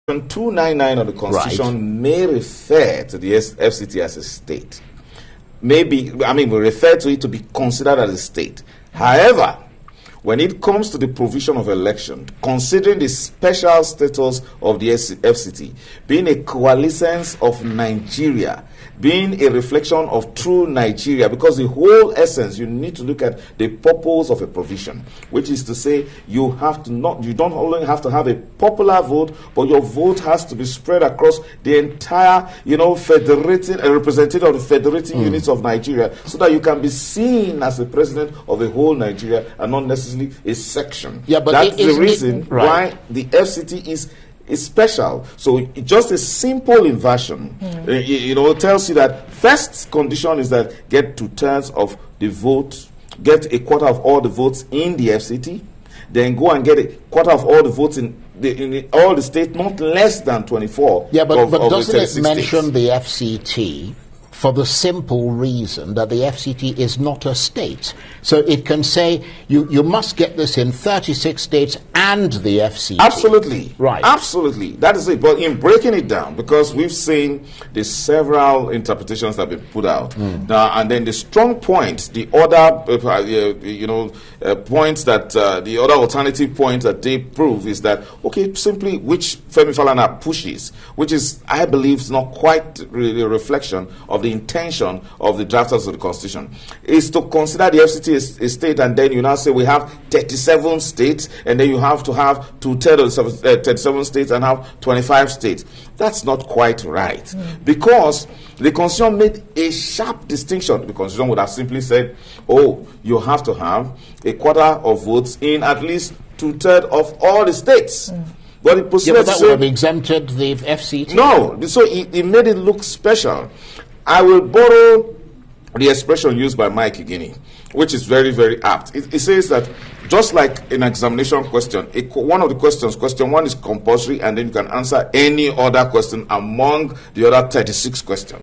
Section 299 of the Constitution may refer to the FCT as a state. Maybe, we refer to it to be considered as a state. However, when it comes to the provision of election, considering the special status of the FCT, being a coalescence of Nigeria, being a reflection of true Nigeria, because the whole essence, you need to look at the purpose of a provision, which is to say you don't only have to have a popular vote, but your vote has to be spread across the entire, federating, representative of the federating units of Nigeria, so that you can be seen as the president of the whole Nigeria and not necessarily a section. Yeah, but that's the reason why the FCT is special. So just a simple inversion, tells you that first condition is that get 2/3 of the vote, get a quarter of all the votes in the FCT, then go and get a quarter of all the votes in all the states, not less than 24. Yeah, but doesn't it mention states. The FCT for the simple reason that the FCT is not a state? So it can say you must get this in 36 states and the FCT. Absolutely. Right. Absolutely. That is it. But in breaking it down, because we've seen the several interpretations that have been put out, and then the strong points, the other, points that, the other alternative points that they prove is that, simply which Femi Falana pushes, which is, I believe, is not quite really a reflection of the intention of the drafters of the Constitution, is to consider the FCT as a state, and then you now say we have 37 states, and then you have to have 2/3 of 37 states and have 25 states. That's not quite right, because the Constitution made a sharp distinction. The Constitution would have simply said, you have to have a quarter of votes in at least 2/3 of all the states. But it proceeded that would have exempted the FCT. No, so it made it look special. I will borrow the expression used by Mike Igini, which is very, very apt. It says that just like an examination question, one of the questions, question 1 is compulsory, and then you can answer any other question among the other 36 questions.